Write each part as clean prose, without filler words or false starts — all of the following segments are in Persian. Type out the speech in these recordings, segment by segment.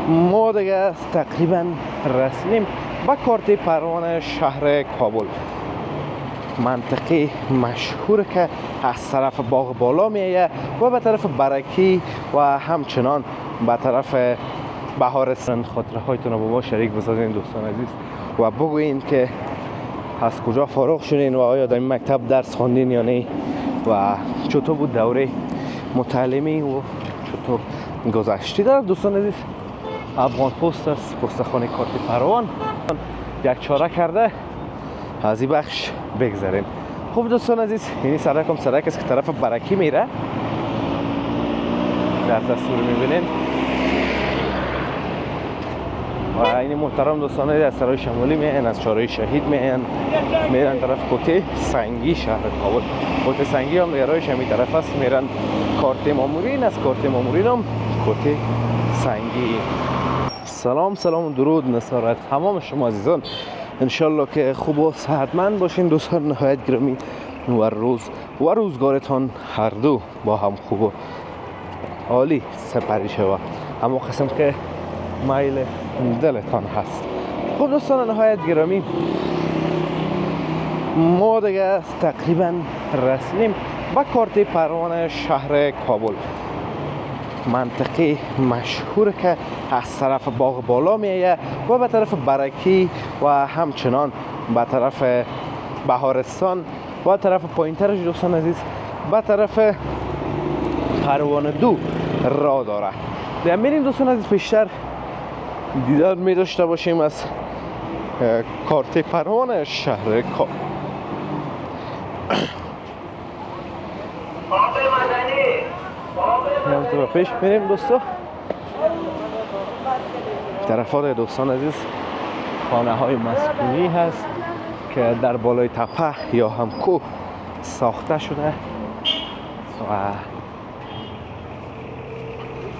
ما دیگه تقریبا رسیدیم به کارت پروانه شهر کابل، منطقه مشهور که از طرف باغ بالا میایه و به طرف برکی و همچنان به طرف بهارستان. خاطره هایتون رو با ما شریک بسازین دوستان عزیز و بگوین که از کجا فارغ شدین و آیا در این مکتب درس خواندین یا نه و چطور بود دوره متعلمی و چطور گذشتی. در دوستان عزیز افغان پست است، پستخانه کارت پروان یک چاره کرده از این بخش بگذاریم. خب دوستان عزیز این سرک است که طرف برکی میره، در تصویر میبینین و این محترم دوستان عزیز از سرای شمالی میان، از چهارراه شهید میرن طرف کوته سنگی شهر کابل. کوته سنگی هم راهش همین طرف است، میرن کارت مامورین، از کارت مامورین هم کوته سنگی. سلام و درود نصارت تمام شما عزیزان، انشالله که خوب و صحتمند باشین دوستان نهایت گرامی و روزگارتان هر دو با هم خوب و عالی سپری شود، اما قسم که میل دلتان هست. خب دوستان نهایت گرامی ما دیگه تقریبا رسیدیم به کارت پروانه شهر کابل، منطقه مشهور که از طرف باغ بالا میایه و به طرف برکی و همچنان به طرف بهارستان و طرف پایینترش دوستان عزیز به طرف پروانه 2 راه داره. دیگه میریم دوستان عزیز پیشتر دیدار می داشته باشیم از کارت پروانه شهر کابل. تو پیش میریم دوستو. طرفات دوستان عزیز خانه های مسکونی هست که در بالای تپه یا هم کوه ساخته شده و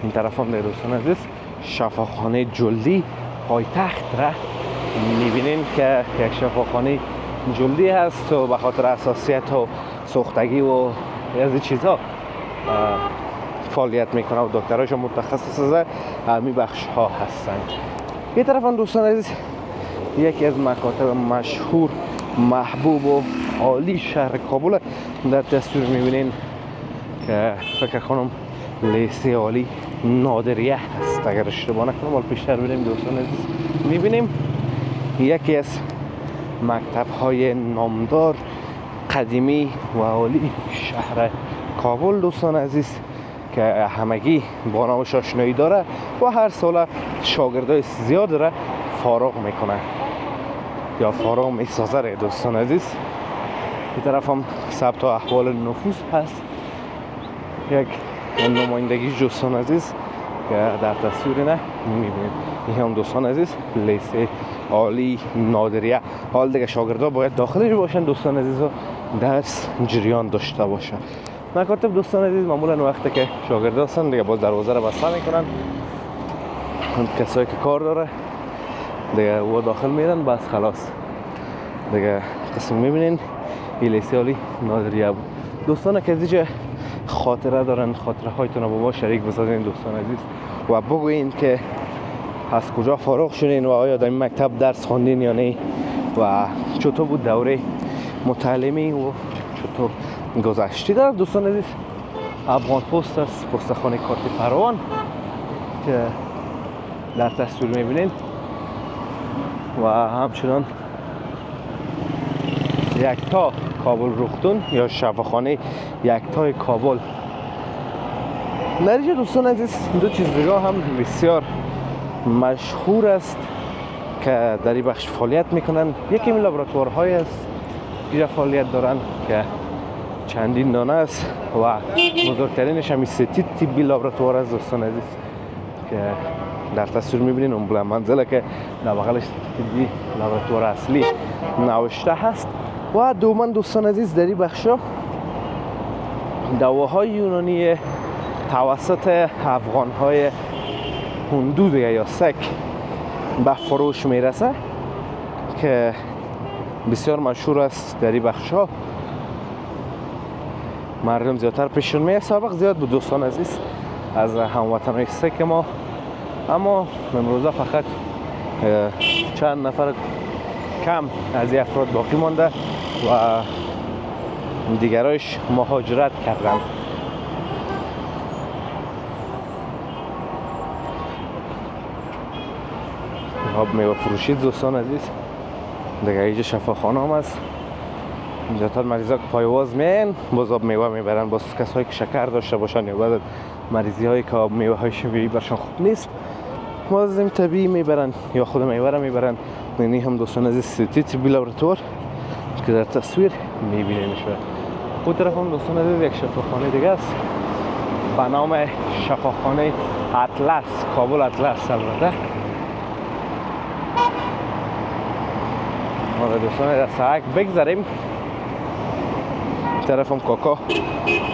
این طرفان دوستان عزیز شفاخانه جلدی پایتخت را میبینین که یک شفاخانه جلدی هست و به خاطر اساسیت و سوختگی و از این چیزها فعالیت میکنه و دکترهاش متخصص از همین بخش ها هستند. یه طرف هم دوستان عزیز یکی از مکاتب مشهور محبوب و عالی شهر کابل در تصویر میبینین که فکر کنم لیسه عالی نادریه هست اگر اشتباه نکنم. حالا پیشتر بریم دوستان عزیز میبینیم یکی از مکتب های نامدار قدیمی و عالی شهر کابل دوستان عزیز که همگی با نامش آشنایی داره و هر سال شاگردای زیاد را فارغ میکنه یا فارغ میسازه دوستان عزیز. این طرف هم ثبت احوال نفوس هست، یک نمایندگی دوستان عزیز که در تصویر نه میبینید. این هم دوستان عزیز لیسه عالی نادریه. حال دیگه شاگردا باید داخلش باشن دوستان عزیز و درس جریان داشته باشه. مکاتب دوستان عزیز معمولا وقتی که شاگردا هستن دیگه باز دروازه رو بسته میکنن، اون کسایی که کار داره دیگه او داخل میرن بس خلاص دیگه. قسم میبینین این لیسه عالی نادریه بود. دوستان که دیگه خاطره دارن خاطره هایتون رو با ما شریک بسازین دوستان عزیز و بگوین که از کجا فارغ شدین و آیا در این مکتب درس خواندین یا نه و چطور بود دوره متعلمی و چطور گذشتی. در دوستان عزیز افغان پست است، پستخانه کارت پروان که در تصویر میبینین و همچنان یکتا کابل رختون یا شفاخانه یکتای کابل. نریجه دوستان عزیز دو چیز دیگه هم بسیار مشهور است که در این بخش فعالیت میکنن. یکی این لابراتوارهای است اینجا فعالیت دارن که چندین دانه است و بزرگترینش همی سیتی طبی لابراتوار است دوستان عزیز که در تصویر میبینین اون بلند منزله که در بغلش طبی لابراتوار اصلی نوشته هست. و دوما دوستان عزیز در این بخشا دواهای یونانی توسط افغانهای هندو یا سک به فروش میرسه که بسیار مشهور است در این بخشا. مردم زیادتر پیشون میه. سابق زیاد بود دوستان عزیز از هموطنهای سک ما اما امروزه فقط چند نفر کم از این افراد باقی مانده و دیگرایش مهاجرت کردن. آب میوه فروشی دوستان عزیز، دیگه اینجا شفاخانه هم است. اینجا تا مریضا که پایواز میان باز آب میوه میبرن، باز کسایی که شکر داشته باشن یا بعد مریضی هایی که آب میوه های شیمیایی برشان خوب نیست باز این طبیعی میبرن یا خود میوه را میبرن. یعنی هم دوستان عزیز سیتیت بی لابراتوار که در تصویر میبینیمش. اون طرف هم دوستان عزیز یک شفاخانه دیگه است به نام شفاخانه اطلس، کابل اطلس. البته ما دوستان از سعک بگذاریم. طرف هم کاکا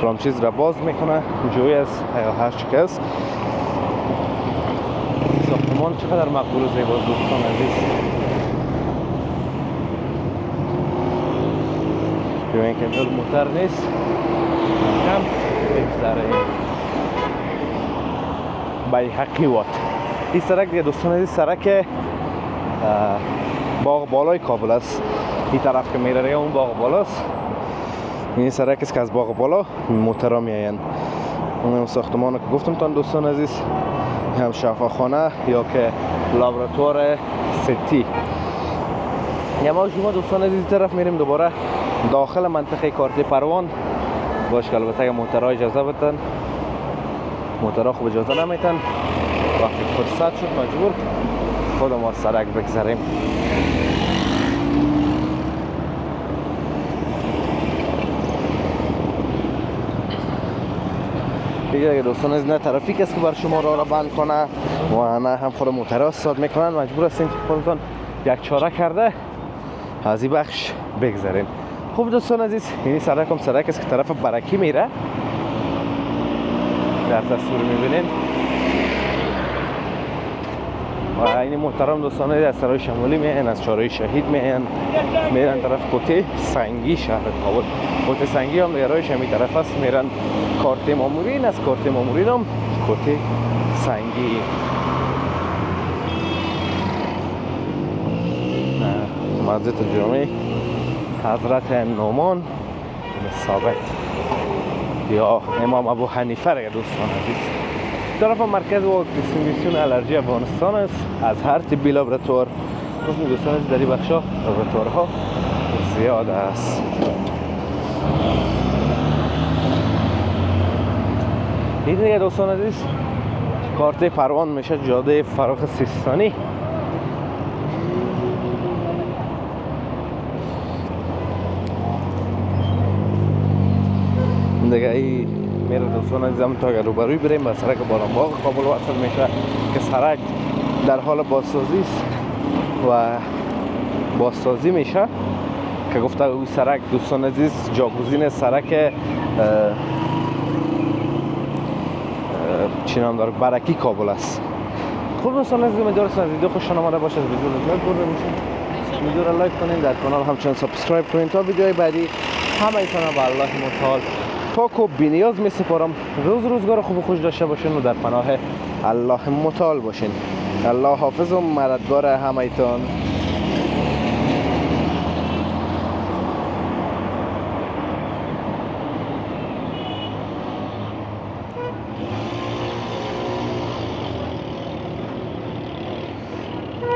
کلام چیز را باز میکنه، جوی است یا هر چی که است. ساختمان چقدر مقبول و زیباست دوستان عزیز. ببینید که اینجا موتر نیست، کم بگذاریم. بیحقی وات این سرک دیگه دوستان عزیز سرک باغ بالای کابل است. این طرف که میره اون باغ بالاست. این سرک است که از باغ بالا موترها میاین. اون ساختمان که گفتم تان دوستان عزیز هم شفاخانه یا که لابراتوار سیتی. یا ما شما دوستان عزیز طرف میریم دوباره داخل منطقه کارت پروان. باش که البته موترها اجازه بدن، موترها خوب اجازه نمیتن. وقتی فرصت شد مجبور خودم ما سرک بگذاریم. دیگه دوستان از نه ترافیک است که بر شما راه را بند کنه و نه هم خود موترها استاد میکنن. مجبور هستین که خودتان یک چاره کرده از این بخش بگذارین. خوب دوستان عزیز این سرک هم سرک است که طرف برکی میره، در تصویر میبینین. و این محترم دوستان از سرای شمالی میان، از چهارراه شهید میرن طرف کوته سنگی شهر کابل. کوته سنگی هم دیگرایش همین طرف است، میرن کارت مامورین، از کارت مامورین هم کوته سنگی. مسجد جامع حضرت نعمان ثابت یا امام ابو حنیفه را دوستان عزیز. طرف مرکز و دیستریبیوشن آلرژی افغانستان است. از هر طبی لابراتوار دوستان عزیز در این بخشا لابراتوارها زیاد است. این دیگه دوستان عزیز کارت پروان میشه جاده فراخ سیستانی. دیگه ای میره دوستان عزیزم تا روبروی بریم به سرک بارانباغ کابل وصل میشه که سرک در حال بازسازی است و بازسازی میشه که گفته او سرک دوستان عزیز جاگزین سرک چی نام داره برکی کابل است. خوب دوستان عزیز امیدوارم از ویدیو خوشتون آمده باشه. ویدیو رو لایک کنید، ویدیو رو لایک کنید، در کانال همچنان سابسکرایب کنید تا ویدیوهای بعدی همه ایتان به الله متعال پاک و بی‌نیاز می سپارم. روزگار خوب و خوش داشته باشین و در پناه الله متعال باشین. الله حافظ و مددگار همه ایتان.